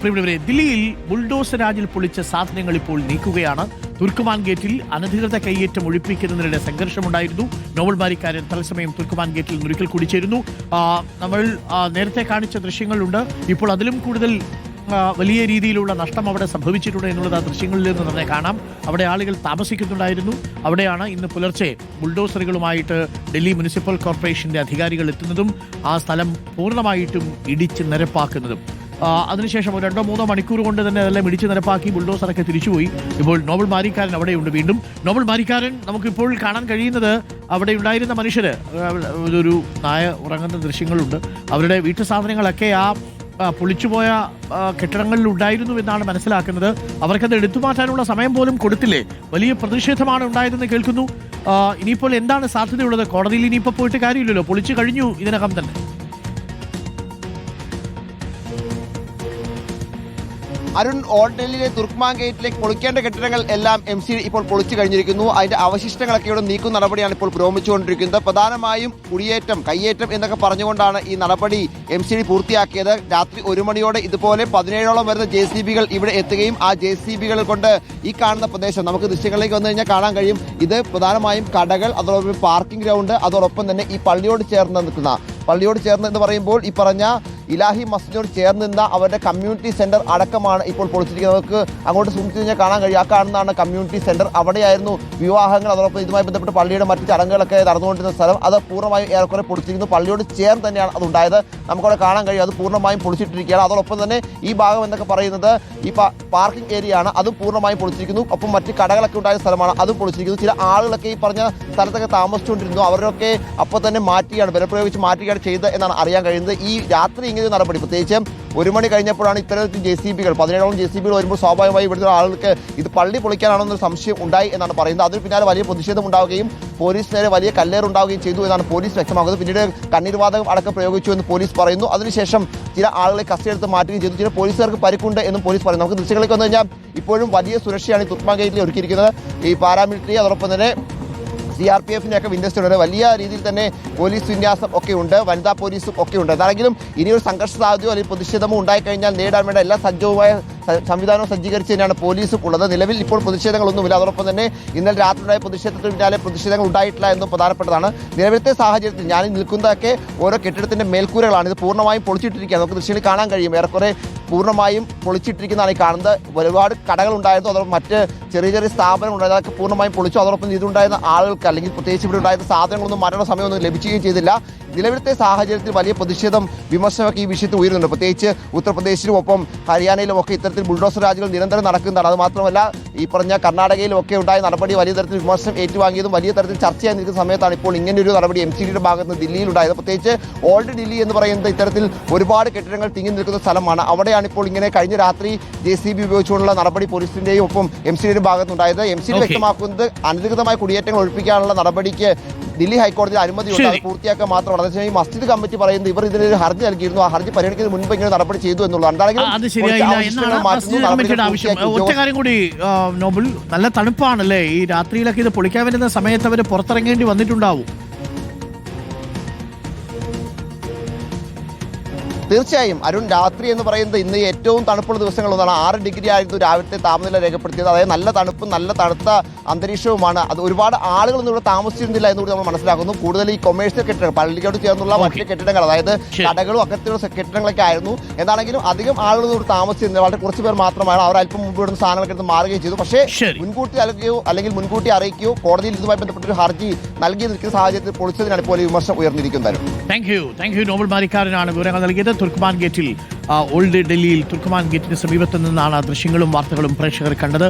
പ്രിയപ്പെട്ടവരെ, ദില്ലിയിൽ ബുൾഡോസർ രാജിൽ പൊളിച്ച സാധനങ്ങൾ ഇപ്പോൾ നീക്കുകയാണ്. തുർക്കുമാൻ ഗേറ്റിൽ അനധികൃത കയ്യേറ്റം ഒഴിപ്പിക്കുന്നതിനിടെ സംഘർഷമുണ്ടായിരുന്നു. നോവൽ ബാരിക്കാരൻ തത്സമയം തുർക്കുമാൻ ഗേറ്റിൽ ഒരിക്കൽ കൂടി ചേരുന്നു. നമ്മൾ നേരത്തെ കാണിച്ച ദൃശ്യങ്ങളുണ്ട്. ഇപ്പോൾ അതിലും കൂടുതൽ വലിയ രീതിയിലുള്ള നഷ്ടം അവിടെ സംഭവിച്ചിട്ടുണ്ട് എന്നുള്ളത് ആ ദൃശ്യങ്ങളിൽ നിന്ന് തന്നെ കാണാം. അവിടെ ആളുകൾ താമസിക്കുന്നുണ്ടായിരുന്നു. അവിടെയാണ് ഇന്ന് പുലർച്ചെ ബുൾഡോസറുകളുമായിട്ട് ഡൽഹി മുനിസിപ്പൽ കോർപ്പറേഷന്റെ അധികാരികൾ എത്തുന്നതും ആ സ്ഥലം പൂർണ്ണമായിട്ടും ഇടിച്ച് നിരപ്പാക്കുന്നതും. അതിനുശേഷം 2-3 മണിക്കൂർ കൊണ്ട് തന്നെ അതെല്ലാം ഇടിച്ച് നിരപ്പാക്കി ബുൾഡോസറൊക്കെ തിരിച്ചുപോയി. ഇപ്പോൾ നോബൽ മാരിക്കാരൻ അവിടെയുണ്ട്. വീണ്ടും നോബൽ മാരിക്കാരൻ, നമുക്കിപ്പോൾ കാണാൻ കഴിയുന്നത് അവിടെ ഉണ്ടായിരുന്ന മനുഷ്യര്, ഒരു നായ ഉറങ്ങുന്ന ദൃശ്യങ്ങളുണ്ട്. അവരുടെ വീട്ടു സാധനങ്ങളൊക്കെ ആ പൊളിച്ചുപോയ കെട്ടിടങ്ങളിൽ ഉണ്ടായിരുന്നു എന്നാണ് മനസ്സിലാക്കുന്നത്. അവർക്കത് എടുത്തുമാറ്റാനുള്ള സമയം പോലും കൊടുത്തില്ലേ. വലിയ പ്രതിഷേധമാണ് ഉണ്ടായതെന്ന് കേൾക്കുന്നു. ഇനിയിപ്പോൾ എന്താണ് സാധ്യതയുള്ളത്? കോടതിയിൽ ഇനിയിപ്പോൾ പോയിട്ട് കാര്യമില്ലല്ലോ, പൊളിച്ചു കഴിഞ്ഞു ഇതിനകം തന്നെ. അരുൺ, ഓൾഡ് ഡൽഹിയിലെ തുർക്ക്മാൻ ഗേറ്റിലേക്ക് പൊളിക്കേണ്ട കെട്ടിടങ്ങൾ എല്ലാം MCD ഇപ്പോൾ പൊളിച്ചു കഴിഞ്ഞിരിക്കുന്നു. അതിന്റെ അവശിഷ്ടങ്ങളൊക്കെ ഇവിടെ നീക്കുന്ന നടപടിയാണ് ഇപ്പോൾ പുരോഗമിച്ചുകൊണ്ടിരിക്കുന്നത്. പ്രധാനമായും കയ്യേറ്റം എന്നൊക്കെ പറഞ്ഞുകൊണ്ടാണ് ഈ നടപടി MCD പൂർത്തിയാക്കിയത്. രാത്രി 1 മണിയോടെ ഇതുപോലെ 17ഓളം വരുന്ന JCBകൾ ഇവിടെ എത്തുകയും ആ JCBകൾ കൊണ്ട് ഈ കാണുന്ന പ്രദേശം നമുക്ക് ദൃശ്യങ്ങളിലേക്ക് വന്നു കഴിഞ്ഞാൽ കാണാൻ കഴിയും. ഇത് പ്രധാനമായും കടകൾ, അതോടൊപ്പം പാർക്കിംഗ് ഗ്രൗണ്ട്, അതോടൊപ്പം തന്നെ ഈ പള്ളിയോട് ചേർന്ന് എന്ന് പറയുമ്പോൾ ഈ പറഞ്ഞ ഇലാഹി മസ്ജിദിനോട് ചേർന്ന് നിന്ന അവരുടെ കമ്മ്യൂണിറ്റി സെന്റർ അടക്കമാണ് ഇപ്പോൾ പൊളിച്ചിരിക്കുന്നത്. നമുക്ക് അങ്ങോട്ട് സൂക്ഷിച്ചു കഴിഞ്ഞാൽ കാണാൻ കഴിയും. ആ കാണുന്നതാണ് കമ്മ്യൂണിറ്റി സെന്റർ. അവിടെയായിരുന്നു വിവാഹങ്ങൾ, അതോടൊപ്പം ഇതുമായി ബന്ധപ്പെട്ട് പള്ളിയുടെ മറ്റ് ചടങ്ങുകളൊക്കെ നടന്നുകൊണ്ടിരുന്ന സ്ഥലം. അത് പൂർണ്ണമായും ഏറെക്കുറെ പൊളിച്ചിരിക്കുന്നു. പള്ളിയോട് ചേർന്ന് തന്നെയാണ് അത് ഉണ്ടായത്. നമുക്കവിടെ കാണാൻ കഴിയും. അത് പൂർണ്ണമായും പൊളിച്ചിട്ടിരിക്കുകയാണ്. അതോടൊപ്പം തന്നെ ഈ ഭാഗം എന്നൊക്കെ പറയുന്നത് ഈ പാർക്കിംഗ് ഏരിയ ആണ്. അതും പൂർണ്ണമായും പൊളിച്ചിരിക്കുന്നു. ഒപ്പം മറ്റ് കടകളൊക്കെ ഉണ്ടായ സ്ഥലമാണ്, അതും പൊളിച്ചിരിക്കുന്നു. ചില ആളുകളൊക്കെ ഈ പറഞ്ഞ സ്ഥലത്തൊക്കെ താമസിച്ചുകൊണ്ടിരുന്നു. അവരൊക്കെ അപ്പോൾ തന്നെ ബലപ്രയോഗിച്ച് മാറ്റുകയാണ് ചെയ്തത് എന്നാണ് അറിയാൻ കഴിയുന്നത്. ഈ രാത്രി ഇങ്ങനെ നടപടി, പ്രത്യേകിച്ച് 1 മണി കഴിഞ്ഞപ്പോഴാണ് ഇത്തരത്തിൽ JCBകൾ 17ഓളം JCBകൾ വരുമ്പോൾ സ്വാഭാവികമായി ഇവിടുത്തെ ആളുകൾക്ക് ഇത് പള്ളി പൊളിക്കാനാണോ എന്നൊരു സംശയം ഉണ്ടായി എന്നാണ് പറയുന്നത്. അതിന് പിന്നാലെ വലിയ പ്രതിഷേധം ഉണ്ടാവുകയും പോലീസ് നേരെ വലിയ കല്ലേറുണ്ടാവുകയും ചെയ്തു എന്നാണ് പോലീസ് വ്യക്തമാക്കുന്നത്. പിന്നീട് കണ്ണീർവാതകം അടക്കം പ്രയോഗിച്ചു എന്ന് പോലീസ് പറയുന്നു. അതിനുശേഷം ചില ആളുകളെ കസ്റ്റഡിയെടുത്ത് മാറ്റുകയും ചെയ്തു. ചില പോലീസുകാർക്ക് പരിക്കുണ്ട് എന്നും പോലീസ് പറയുന്നു. നമുക്ക് ദൃശ്യങ്ങളിലേക്ക് വന്നു കഴിഞ്ഞാൽ ഇപ്പോഴും വലിയ സുരക്ഷയാണ് ഈ തുർക്ക്മാൻ ഗേറ്റിൽ ഒരുക്കിയിരിക്കുന്നത്. ഈ പാരാമിലിറ്ററി, അതോടൊപ്പം തന്നെ CRPFിനെയൊക്കെ വിന്യസിച്ചിട്ടുണ്ട്. വലിയ രീതിയിൽ തന്നെ പോലീസ് വിന്യാസം ഒക്കെ ഉണ്ട്, വനിതാ പോലീസും ഒക്കെ ഉണ്ട്. എന്താണെങ്കിലും ഇനിയൊരു സംഘർഷ സാധ്യതയോ അല്ലെങ്കിൽ പ്രതിഷേധമോ ഉണ്ടായിക്കഴിഞ്ഞാൽ നേരിടാൻ വേണ്ട എല്ലാ സജ്ജവുമായ സംവിധാനവും സജ്ജീകരിച്ച് തന്നെയാണ് പോലീസും ഉള്ളത്. നിലവിൽ ഇപ്പോൾ പ്രതിഷേധങ്ങളൊന്നുമില്ല. അതോടൊപ്പം തന്നെ ഇന്നലെ രാത്രിയുണ്ടായ പ്രതിഷേധത്തിന് പിന്നാലെ പ്രതിഷേധങ്ങൾ ഉണ്ടായിട്ടില്ല എന്നും പ്രധാനപ്പെട്ടതാണ്. നിലവിലത്തെ സാഹചര്യത്തിൽ ഞാൻ നിൽക്കുന്നതൊക്കെ ഓരോ കെട്ടിടത്തിന്റെ മേൽക്കൂരകളാണ്. ഇത് പൂർണ്ണമായും പൊളിച്ചിട്ടിരിക്കുകയാണ്. നമുക്ക് ദൃശ്യങ്ങളിൽ കാണാൻ കഴിയും. ഏറെക്കുറെ പൂർണ്ണമായും പൊളിച്ചിട്ടിരിക്കുന്നതാണ് ഈ കാണുന്നത്. ഒരുപാട് കടകൾ ഉണ്ടായിരുന്നു, അതോടൊപ്പം മറ്റ് ചെറിയ ചെറിയ സ്ഥാപനങ്ങൾ ഉണ്ടായിരുന്നു. അതൊക്കെ പൂർണ്ണമായും പൊളിച്ചു. അതോടൊപ്പം ഇതുണ്ടായിരുന്ന ആളുകൾക്ക് അല്ലെങ്കിൽ പ്രത്യേകിച്ച് ഇവിടെ ഉണ്ടായിരുന്ന സാധനങ്ങളൊന്നും മാറ്റാനുള്ള സമയമൊന്നും ലഭിക്കുകയും ചെയ്തില്ല. നിലവിലത്തെ സാഹചര്യത്തിൽ വലിയ പ്രതിഷേധം, വിമർശനമൊക്കെ ഈ വിഷയത്തിൽ ഉയരുന്നുണ്ട്. പ്രത്യേകിച്ച് ഉത്തർപ്രദേശിലും ഒപ്പം ഹരിയാനയിലും ഒക്കെ ഇത്തരത്തിൽ ബുൾഡോസർ രാജികൾ നിരന്തരം നടക്കുന്നതാണ്. അത് മാത്രമല്ല ഈ പറഞ്ഞ കർണാടകയിലും ഒക്കെ ഉണ്ടായ നടപടി വലിയ തരത്തിൽ വിമർശനം ഏറ്റുവാങ്ങിയതും വലിയ തരത്തിൽ ചർച്ചയായി നിൽക്കുന്ന സമയത്താണ് ഇപ്പോൾ ഇങ്ങനെയൊരു നടപടി MCDയുടെ ഭാഗത്ത് നിന്ന് ദില്ലിയിൽ ഉണ്ടായത്. പ്രത്യേകിച്ച് ഓൾഡ് ദില്ലി എന്ന് പറയുന്നത് ഇത്തരത്തിൽ ഒരുപാട് കെട്ടിടങ്ങൾ തിങ്ങി നിൽക്കുന്ന സ്ഥലമാണ്. അവിടെയാണ് ഇപ്പോൾ ഇങ്ങനെ കഴിഞ്ഞ രാത്രി JCB ഉപയോഗിച്ചുകൊണ്ടുള്ള നടപടി പോലീസിന്റെയും ഒപ്പം MCDയുടെ ഭാഗത്തുണ്ടായത്. MCD വ്യക്തമാക്കുന്നത് അനധികൃതമായ കുടിയേറ്റങ്ങൾ ഒഴിപ്പിക്കാനുള്ള നടപടിക്ക് ദില്ലി ഹൈക്കോടതിയിൽ അനുമതിയുണ്ട്. അത് പൂർത്തിയാക്കാൻ മാത്രമാണ്. അതേസമയം ഈ മസ്ജിദ് കമ്മിറ്റി പറയുന്നത് ഇവർ ഇതിനൊരു ഹർജി നൽകിയിരുന്നു. ആ ഹർജി പരിഗണിക്കുന്നതിന് മുൻപ് ഇങ്ങനെ നടപടി ചെയ്തു എന്നുള്ളതാണ്. ഒറ്റ കാര്യം കൂടി നോബൽ, നല്ല തണുപ്പാണല്ലേ? ഈ രാത്രിയിലൊക്കെ ഇത് പൊളിക്കാൻ വരുന്ന സമയത്ത് അവർ പുറത്തിറങ്ങേണ്ടി വന്നിട്ടുണ്ടാവും. തീർച്ചയായും അരുൺ, രാത്രി എന്ന് പറയുന്നത് ഇന്ന് ഏറ്റവും തണുപ്പുള്ള ദിവസങ്ങളൊന്നാണ്. 6 ഡിഗ്രി ആയിരുന്നു രാവിലത്തെ താപനില രേഖപ്പെടുത്തിയത്. അതായത് നല്ല തണുപ്പും നല്ല തണുത്ത അന്തരീക്ഷവുമാണ്. അത് ഒരുപാട് ആളുകളൊന്നും ഇവിടെ താമസിച്ചിരുന്നില്ല എന്നുകൂടി നമ്മൾ മനസ്സിലാക്കുന്നു. കൂടുതൽ ഈ കൊമേഴ്സ്യൽ കെട്ടിടങ്ങൾ, പള്ളിയോട് ചേർന്നുള്ള മറ്റു കെട്ടിടങ്ങൾ, അതായത് കടകളും അകത്തുള്ള കെട്ടിടങ്ങളൊക്കെ ആയിരുന്നു. എന്താണെങ്കിലും അധികം ആളുകളൊന്നും ഇവിടെ താമസിച്ചിരുന്നില്ല. വളരെ കുറച്ച് പേർ മാത്രമാണ്. അവർ അല്പം മുമ്പ് ഇവിടുന്ന് സാധനങ്ങളൊക്കെ എടുത്ത് മാറുകയും ചെയ്തു. പക്ഷേ മുൻകൂട്ടി അറിയിക്കുകയോ കോടതിയിൽ ഇതുമായി ബന്ധപ്പെട്ടൊരു ഹർജി നൽകി നിൽക്കുന്ന സാഹചര്യത്തിൽ പൊളിച്ചതിനാണ് ഇപ്പോൾ വിമർശനം ഉയർന്നിരിക്കുന്നത്. താങ്ക് യു നോബൽ മാരിക്കാരനാണ് വിവരങ്ങൾ നൽകിയത്. തുർക്ക്മാൻ ഗേറ്റിൽ, ഓൾഡ് ഡൽഹിയിൽ തുർക്ക്മാൻ ഗേറ്റിന് സമീപത്ത് നിന്നാണ് ദൃശ്യങ്ങളും വാർത്തകളും പ്രേക്ഷകർ കണ്ടത്.